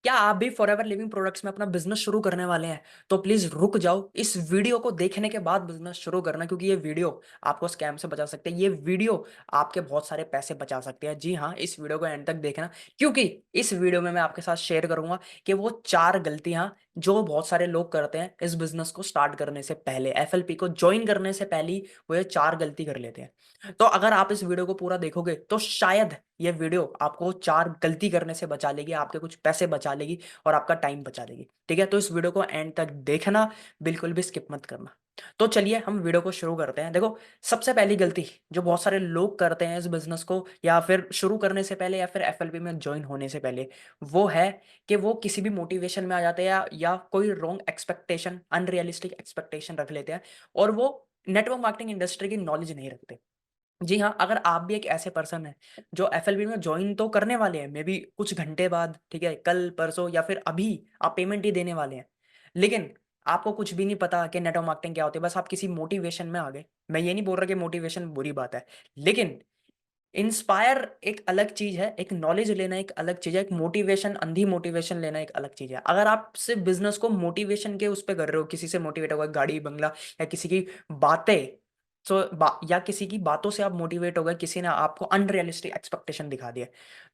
क्या आप भी फॉरएवर लिविंग प्रोडक्ट्स में अपना बिजनेस शुरू करने वाले हैं? तो प्लीज रुक जाओ, इस वीडियो को देखने के बाद बिजनेस शुरू करना, क्योंकि ये वीडियो आपको स्कैम से बचा सकते हैं। ये वीडियो आपके बहुत सारे पैसे बचा सकते हैं। जी हाँ, इस वीडियो को एंड तक देखना, क्योंकि इस वीडियो में मैं आपके साथ शेयर करूंगा कि वो 4 गलतियां जो बहुत सारे लोग करते हैं इस बिजनेस को स्टार्ट करने से पहले, एफएलपी को ज्वाइन करने से पहले ही वो ये 4 गलती कर लेते हैं। तो अगर आप इस वीडियो को पूरा देखोगे तो शायद ये वीडियो आपको 4 गलती करने से बचा लेगी, आपके कुछ पैसे बचा लेगी और आपका टाइम बचा लेगी। ठीक है, तो इस वीडियो को एंड तक देखना, बिल्कुल भी स्किप मत करना। तो चलिए हम वीडियो को शुरू करते हैं। देखो, सबसे पहली गलती जो बहुत सारे लोग करते हैं इस बिजनेस को या फिर शुरू करने से पहले या फिर एफएलपी में ज्वाइन होने से पहले, वो है कि वो किसी भी मोटिवेशन में आ जाते हैं या कोई रॉन्ग एक्सपेक्टेशन, अनरियलिस्टिक एक्सपेक्टेशन रख लेते हैं और वो नेटवर्क मार्केटिंग इंडस्ट्री की नॉलेज नहीं रखते। जी हाँ, अगर आप भी एक ऐसे पर्सन हैं जो एफएलबी में ज्वाइन तो करने वाले हैं, मे बी कुछ घंटे बाद, ठीक है, कल परसों या फिर अभी आप पेमेंट ही देने वाले हैं, लेकिन आपको कुछ भी नहीं पता कि नेटवर्क मार्केटिंग क्या होती है, बस आप किसी मोटिवेशन में आ गए। मैं ये नहीं बोल रहा कि मोटिवेशन बुरी बात है, लेकिन इंस्पायर एक अलग चीज है, एक नॉलेज लेना एक अलग चीज है, एक मोटिवेशन, अंधी मोटिवेशन लेना एक अलग चीज है। अगर आप सिर्फ बिजनेस को मोटिवेशन के उस पे कर रहे हो, किसी से मोटिवेट होगा, गाड़ी बंगला या किसी की बातें, या किसी की बातों से आप मोटिवेट हो गए, किसी ने आपको अनरियलिस्टिक एक्सपेक्टेशन दिखा दिया,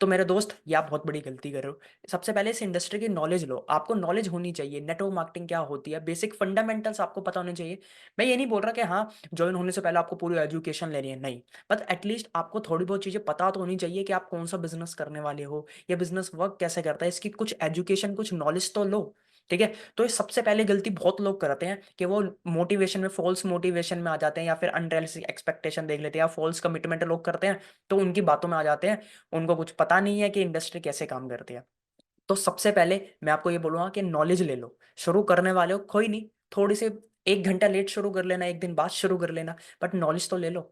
तो मेरे दोस्त ये आप बहुत बड़ी गलती कर रहे हो। सबसे पहले इस इंडस्ट्री की नॉलेज लो, आपको नॉलेज होनी चाहिए, नेटवर्क मार्केटिंग क्या होती है, बेसिक फंडामेंटल्स आपको पता होने चाहिए। मैं ये नहीं बोल रहा कि हाँ, ज्वाइन होने से पहले आपको पूरी एजुकेशन लेनी है, नहीं, बट एटलीस्ट आपको थोड़ी बहुत चीजें पता तो होनी चाहिए कि आप कौन सा बिजनेस करने वाले हो, या बिजनेस वर्क कैसे करता है, इसकी कुछ एजुकेशन, कुछ नॉलेज तो लो। ठीक है, तो ये सबसे पहले गलती बहुत लोग करते हैं कि वो मोटिवेशन में, फॉल्स मोटिवेशन में आ जाते हैं या फिर अनरियलिस्टिक एक्सपेक्टेशन देख लेते हैं या फॉल्स कमिटमेंट लोग करते हैं, तो उनकी बातों में आ जाते हैं। उनको कुछ पता नहीं है कि इंडस्ट्री कैसे काम करती है। तो सबसे पहले मैं आपको ये बोलूंगा कि नॉलेज ले लो। शुरू करने वाले हो, कोई नहीं, थोड़ी सी 1 घंटा लेट शुरू कर लेना, एक दिन बाद शुरू कर लेना, बट नॉलेज तो ले लो।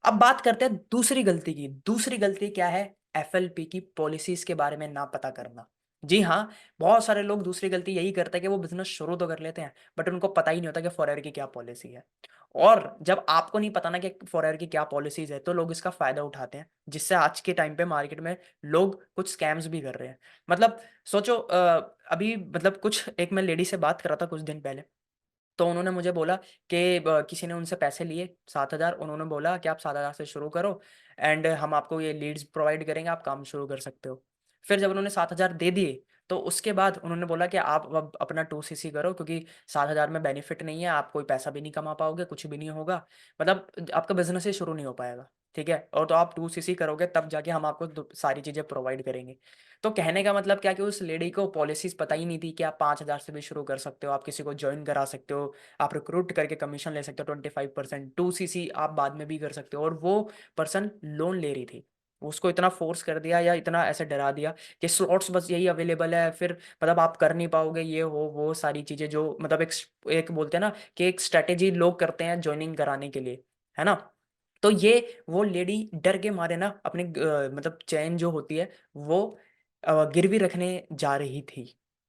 अब बात करते हैं दूसरी गलती की। दूसरी गलती क्या है? एफएलपी की पॉलिसीज के बारे में ना पता करना। जी हाँ, बहुत सारे लोग दूसरी गलती यही करते हैं कि वो बिजनेस शुरू तो कर लेते हैं, बट उनको पता ही नहीं होता कि फॉरएवर की क्या पॉलिसी है। और जब आपको नहीं पता ना कि फॉरएवर की क्या पॉलिसीज है, तो लोग इसका फायदा उठाते हैं, जिससे आज के टाइम पे मार्केट में लोग कुछ स्कैम्स भी कर रहे हैं। मतलब सोचो, अभी मतलब कुछ, एक मैं लेडी से बात कर रहा था कुछ दिन पहले, तो उन्होंने मुझे बोला कि किसी ने उनसे पैसे लिए 7,000, उन्होंने बोला कि आप 7,000 से शुरू करो एंड हम आपको ये लीड्स प्रोवाइड करेंगे, आप काम शुरू कर सकते हो। फिर जब उन्होंने 7,000 दे दिए, तो उसके बाद उन्होंने बोला कि आप अब अपना 2cc करो, क्योंकि 7,000 में बेनिफिट नहीं है, आप कोई पैसा भी नहीं कमा पाओगे, कुछ भी नहीं होगा, मतलब आपका बिजनेस ही शुरू नहीं हो पाएगा। ठीक है, और तो आप 2cc करोगे तब जाके हम आपको सारी चीज़ें प्रोवाइड करेंगे। तो कहने का मतलब क्या कि उस लेडी को पॉलिसीज पता ही नहीं थी कि आप 5,000 से भी शुरू कर सकते हो, आप किसी को ज्वाइन करा सकते हो, आप रिक्रूट करके कमीशन ले सकते हो 25%, 2cc आप बाद में भी कर सकते हो। और वो पर्सन लोन ले रही थी, उसको इतना फोर्स कर दिया या इतना ऐसे डरा दिया कि स्लॉट्स बस यही अवेलेबल है, फिर मतलब आप कर नहीं पाओगे, ये हो वो सारी चीज़ें, जो मतलब एक एक बोलते हैं ना कि एक स्ट्रेटेजी लोग करते हैं ज्वाइनिंग कराने के लिए, है ना। तो ये वो लेडी डर के मारे ना अपनी मतलब चैन जो होती है वो गिरवी रखने जा रही थी।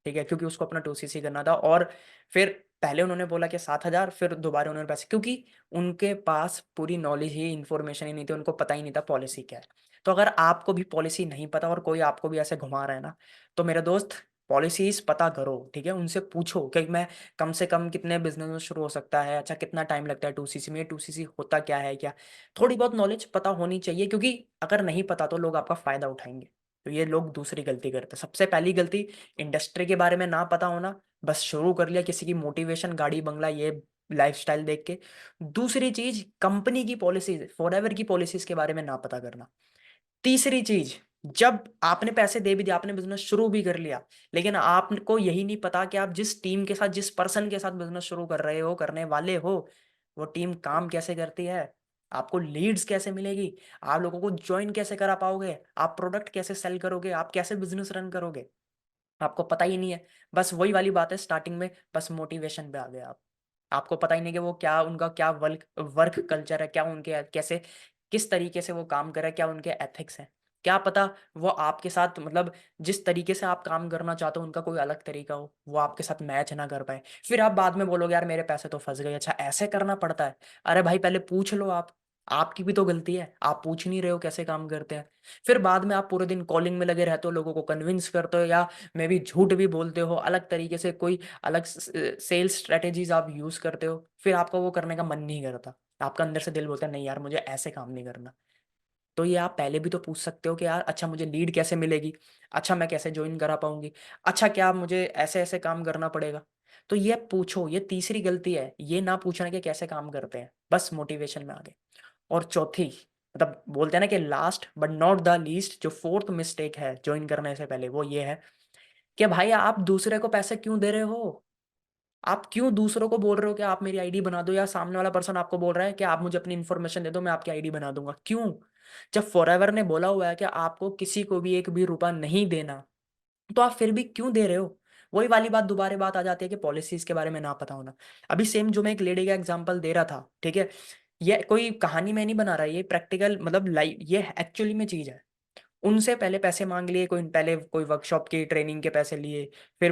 ठीक है, क्योंकि उसको अपना 2cc करना था। और फिर पहले उन्होंने बोला कि 7,000, फिर दोबारा उन्होंने पैसे, क्योंकि उनके पास पूरी नॉलेज ही, इंफॉर्मेशन ही नहीं थी, उनको पता ही नहीं था पॉलिसी क्या है। तो अगर आपको भी पॉलिसी नहीं पता और कोई आपको भी ऐसे घुमा रहा है ना, तो मेरे दोस्त, पॉलिसीज पता करो। ठीक है, उनसे पूछो कि मैं कम से कम कितने बिजनेस में शुरू हो सकता है, अच्छा कितना टाइम लगता है 2cc में, 2cc होता क्या है, क्या थोड़ी बहुत नॉलेज पता होनी चाहिए, क्योंकि अगर नहीं पता तो लोग आपका फायदा उठाएंगे। तो ये लोग दूसरी गलती करते हैं। सबसे पहली गलती, इंडस्ट्री के बारे में ना पता होना, बस शुरू कर लिया किसी की मोटिवेशन, गाड़ी बंगला, ये लाइफस्टाइल देख के। दूसरी चीज, कंपनी की पॉलिसीज, फॉरएवर की पॉलिसीज के बारे में ना पता करना। तीसरी चीज, जब आपने पैसे दे भी दिया, आपने बिजनेस शुरू भी कर लिया, लेकिन आपको यही नहीं पता कि आप जिस टीम के साथ, जिस पर्सन के साथ बिजनेस शुरू कर रहे हो, करने वाले हो, वो टीम काम कैसे करती है, आपको लीड्स कैसे मिलेगी, आप लोगों को ज्वाइन कैसे करा पाओगे, आप प्रोडक्ट कैसे सेल करोगे, आप कैसे बिजनेस रन करोगे, आपको पता ही नहीं है। बस वही वाली बात है स्टार्टिंग में, बस मोटिवेशन पे आ गए आप। आपको पता ही नहीं कि वो क्या, उनका क्या वर्क वर्क कल्चर है, क्या उनके कैसे, किस तरीके से वो काम कर रहे हैं, क्या उनके एथिक्स हैं। क्या पता वो आपके साथ, मतलब जिस तरीके से आप काम करना चाहते हो उनका कोई अलग तरीका हो, वो आपके साथ मैच ना कर पाए, फिर आप बाद में बोलोगे यार मेरे पैसे तो फंस गए, अच्छा ऐसे करना पड़ता है। अरे भाई, पहले पूछ लो आप। आपकी भी तो गलती है, आप पूछ नहीं रहे हो कैसे काम करते हैं। फिर बाद में आप पूरे दिन कॉलिंग में लगे रहते हो, लोगों को कन्विंस करते हो, या मे भी झूठ भी बोलते हो, अलग तरीके से कोई अलग सेल्स स्ट्रेटेजीज आप यूज करते हो, फिर आपका वो करने का मन नहीं करता। आपका अंदर से दिल बोलता है नहीं यार मुझे ऐसे काम नहीं करना। तो ये आप पहले भी तो पूछ सकते हो कि यार अच्छा मुझे लीड कैसे मिलेगी, अच्छा मैं कैसे ज्वाइन करा पाऊंगी, अच्छा क्या मुझे ऐसे ऐसे काम करना पड़ेगा। तो ये पूछो, ये तीसरी गलती है, ये ना पूछना कि कैसे काम करते हैं, बस मोटिवेशन में आगे। और चौथी, मतलब बोलते हैं ना कि last but not the least, जो फोर्थ मिस्टेक है ज्वाइन करने से पहले, वो ये है कि भाई आप दूसरे को पैसे क्यों दे रहे हो। आप क्यों दूसरों को बोल रहे हो कि आप मेरी आईडी बना दो, या सामने वाला पर्सन आपको बोल रहा है कि आप मुझे अपनी इन्फॉर्मेशन दे दो मैं आपकी आईडी बना दूंगा, क्यों। जब फॉरएवर ने बोला हुआ है कि आपको किसी को भी एक भी रुपया नहीं देना, तो आप फिर भी क्यों दे रहे हो। वही वाली बात दोबारा बात आ जाती है कि पॉलिसीज के बारे में ना पता होना। अभी सेम जो मैं एक लेडी का एग्जांपल दे रहा था, ठीक है, ये कोई कहानी में नहीं बना रहा, ये प्रैक्टिकल मतलब लाइव, ये एक्चुअली में चीज है। उनसे पहले पैसे मांग लिए, कोई पहले कोई वर्कशॉप की ट्रेनिंग के पैसे लिए, फिर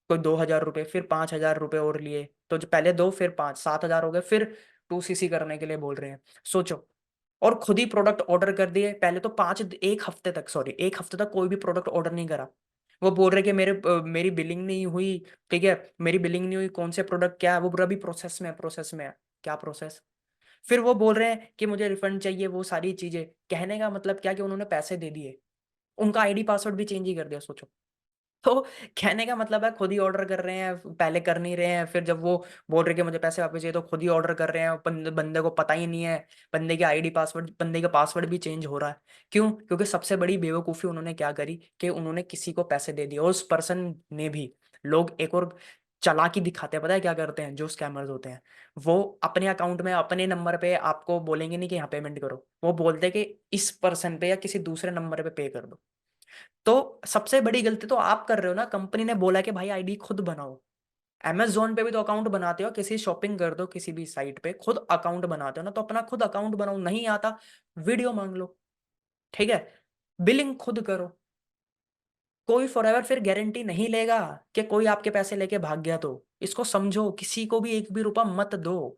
कोई 2,000 रुपये, फिर 5,000 रुपये और लिए, तो जो पहले दो फिर पाँच, 7,000 हो गए, फिर 2CC करने के लिए बोल रहे हैं। सोचो। और खुद ही प्रोडक्ट ऑर्डर कर दिए, पहले तो एक हफ्ते तक, सॉरी, एक हफ्ते तक कोई भी प्रोडक्ट ऑर्डर नहीं करा। वो बोल रहे कि मेरी बिलिंग नहीं हुई, ठीक है, मेरी बिलिंग नहीं हुई, कौन से प्रोडक्ट क्या है, वो पूरा भी प्रोसेस में है, प्रोसेस में है। क्या प्रोसेस। फिर वो बोल रहे हैं कि मुझे रिफंड चाहिए, वो सारी चीजें कहने का मतलब क्या कि उन्होंने पैसे दे दिए, उनका आईडी पासवर्ड भी चेंज ही कर दिया, सोचो। तो कहने का मतलब है खुद ही ऑर्डर कर रहे हैं, पहले कर नहीं रहे हैं, फिर जब वो बोल रहे कि मुझे पैसे वापस चाहिए तो खुद ही ऑर्डर कर रहे हैं, बंदे को पता ही नहीं है, बंदे की आईडी पासवर्ड, बंदे का पासवर्ड भी चेंज हो रहा है। क्यों, क्योंकि सबसे बड़ी बेवकूफ़ी उन्होंने क्या करी कि उन्होंने किसी को पैसे दे दिए, और उस पर्सन ने भी, लोग एक और चालाकी दिखाते हैं, पता है क्या करते हैं जो स्कैमर्स होते हैं, वो अपने अकाउंट में अपने नंबर पे आपको बोलेंगे नहीं कि यहाँ पेमेंट करो, वो बोलते हैं कि इस पर्सन पे या किसी दूसरे नंबर पे पे कर दो। तो सबसे बड़ी गलती तो आप कर रहे हो ना, कंपनी ने बोला कि भाई आईडी खुद बनाओ। Amazon पे भी तो अकाउंट बनाते हो, किसी शॉपिंग कर दो किसी भी साइट पे, खुद अकाउंट बनाते हो ना, तो अपना खुद अकाउंट बनाओ, नहीं आता वीडियो मांग लो, ठीक है, बिलिंग खुद करो। कोई फॉरएवर फिर गारंटी नहीं लेगा कि कोई आपके पैसे लेके भाग गया, तो इसको समझो, किसी को भी एक भी रुपया मत दो,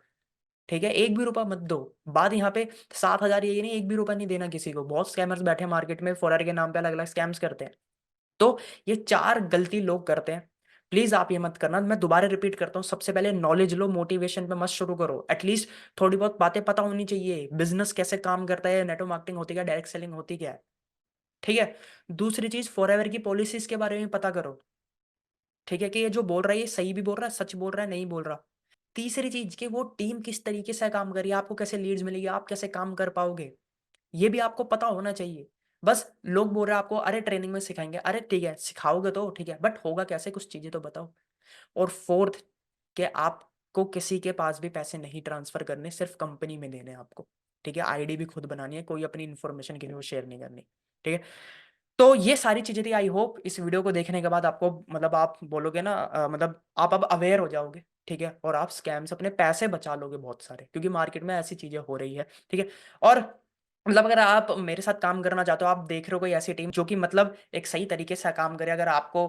ठीक है, एक भी रुपया मत दो। बात यहाँ पे 7,000 ये नहीं, एक भी रुपया नहीं देना किसी को, बहुत स्कैमर्स बैठे मार्केट में फॉरएवर के नाम पे अलग अलग स्कैम्स करते हैं। तो ये चार गलती लोग करते हैं, प्लीज आप ये मत करना। मैं दोबारा रिपीट करता हूँ, सबसे पहले नॉलेज लो, मोटिवेशन पे मत शुरू करो, एटलीस्ट थोड़ी बहुत बातें पता होनी चाहिए, बिजनेस कैसे काम करता है, नेटवर्क मार्केटिंग होती क्या, डायरेक्ट सेलिंग होती क्या है, ठीक है। दूसरी चीज, फॉरएवर की पॉलिसीज के बारे में पता करो, ठीक है, कि ये जो बोल रहा है ये सही भी बोल रहा है, सच बोल रहा है, नहीं बोल रहा। तीसरी चीज कि वो टीम किस तरीके से काम कर रही है, आपको कैसे लीड्स मिलेगी, आप कैसे काम कर पाओगे, ये भी आपको पता होना चाहिए। बस लोग बोल रहे हैं आपको अरे ट्रेनिंग में सिखाएंगे, अरे ठीक है सिखाओगे तो ठीक है, बट होगा कैसे, कुछ चीजें तो बताओ। और फोर्थ, कि आपको किसी के पास भी पैसे नहीं ट्रांसफर करने, सिर्फ कंपनी में देने हैं आपको, ठीक है, आईडी भी खुद बनानी है, कोई अपनी इन्फॉर्मेशन किसी को शेयर नहीं करनी, ठीक है। तो ये सारी चीजें थी, आई होप इस वीडियो को देखने के बाद आपको, मतलब आप बोलोगे ना, मतलब आप अब अवेयर हो जाओगे, ठीक है, और आप स्कैम से अपने पैसे बचा लोगे बहुत सारे, क्योंकि मार्केट में ऐसी चीजें हो रही है, ठीक है। और मतलब अगर आप मेरे साथ काम करना चाहते हो, आप देख रहे हो कोई ऐसी टीम जो कि मतलब एक सही तरीके से काम करे, अगर आपको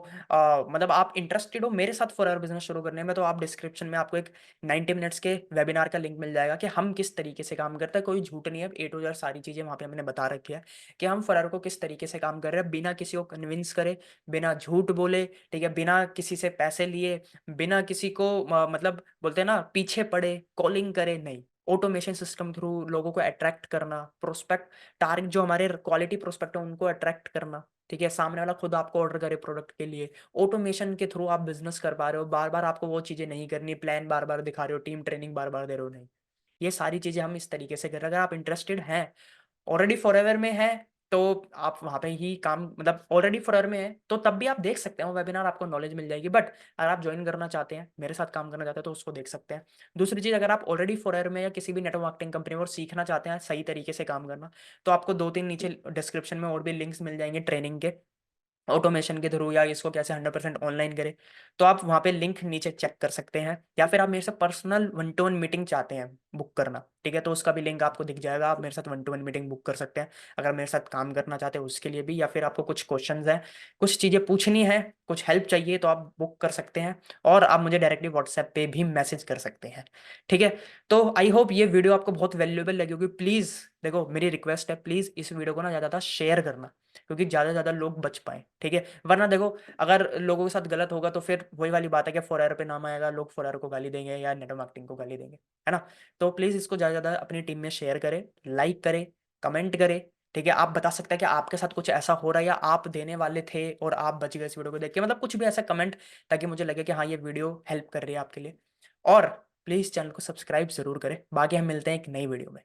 मतलब आप इंटरेस्टेड हो मेरे साथ फॉर बिजनेस शुरू करने में, तो आप डिस्क्रिप्शन में आपको एक 90 मिनट्स के वेबिनार का लिंक मिल जाएगा कि हम किस तरीके से काम करते हैं, कोई झूठ नहीं है, A to Z सारी चीजें वहां पे हमने बता रखी है कि हम फरार को किस तरीके से काम कर रहे हैं, बिना किसी को कन्विंस करे, बिना झूठ बोले, ठीक है, बिना किसी से पैसे लिए, बिना किसी को मतलब बोलते हैं ना पीछे पड़े, कॉलिंग करे नहीं, ऑटोमेशन सिस्टम थ्रू लोगों को अट्रैक्ट करना, प्रोस्पेक्ट, टारगेट जो हमारे क्वालिटी प्रोस्पेक्ट है उनको अट्रैक्ट करना, ठीक है, सामने वाला खुद आपको ऑर्डर करे प्रोडक्ट के लिए, ऑटोमेशन के थ्रू आप बिजनेस कर पा रहे हो, बार बार आपको वो चीजें नहीं करनी, प्लान बार बार दिखा रहे हो, टीम ट्रेनिंग बार बार दे रहे हो, नहीं। ये सारी चीजें हम इस तरीके से कर रहे हैं। अगर आप इंटरेस्टेड हैं, ऑलरेडी फॉरएवर में है, तो आप वहां पे ही काम, मतलब ऑलरेडी फॉरएवर में है तो तब भी आप देख सकते हैं वेबिनार, आपको नॉलेज मिल जाएगी, बट अगर आप ज्वाइन करना चाहते हैं, मेरे साथ काम करना चाहते हैं, तो उसको देख सकते हैं। दूसरी चीज, अगर आप ऑलरेडी फॉरएवर में या किसी भी नेटवर्क मार्केटिंग कंपनी में और सीखना चाहते हैं सही तरीके से काम करना, तो आपको दो तीन नीचे डिस्क्रिप्शन में और भी लिंक्स मिल जाएंगे ट्रेनिंग के, ऑटोमेशन के थ्रू, या इसको कैसे 100% ऑनलाइन करें, तो आप वहाँ पे लिंक नीचे चेक कर सकते हैं। या फिर आप मेरे से पर्सनल 1-to-1 मीटिंग चाहते हैं बुक करना, ठीक है, तो उसका भी लिंक आपको दिख जाएगा। आप मेरे साथ 1-to-1 मीटिंग बुक कर सकते हैं अगर मेरे साथ काम करना चाहते हैं उसके लिए भी। या फिर आपको कुछ क्वेश्चंस हैं, कुछ चीज़ें पूछनी है, कुछ हेल्प चाहिए, तो आप बुक कर सकते हैं। और आप मुझे डायरेक्टली व्हाट्सएप पे भी मैसेज कर सकते हैं, ठीक है। तो आई होप ये वीडियो आपको बहुत वैल्यूएबल लगी होगी। प्लीज़ देखो, मेरी रिक्वेस्ट है, प्लीज़ इस वीडियो को ना ज़्यादा शेयर करना, क्योंकि ज़्यादा से ज़्यादा लोग बच पाएँ, ठीक है। वरना देखो, अगर लोगों के साथ गलत होगा तो फिर वही वाली बात है कि फॉर पे नाम आएगा, लोग फॉर को गाली देंगे या नेटवर्क मार्केटिंग को गाली देंगे, है ना। तो प्लीज़ इसको ज़्यादा से ज़्यादा अपनी टीम में शेयर करें, लाइक करें, कमेंट करें, ठीक है। आप बता सकते हैं कि आपके साथ कुछ ऐसा हो रहा है या आप देने वाले थे और आप बच गए इस वीडियो को देख के, मतलब कुछ भी ऐसा कमेंट, ताकि मुझे लगे कि हाँ, ये वीडियो हेल्प कर रही है आपके लिए। और प्लीज़ चैनल को सब्सक्राइब ज़रूर करें। बाकी हम मिलते हैं एक नई वीडियो में।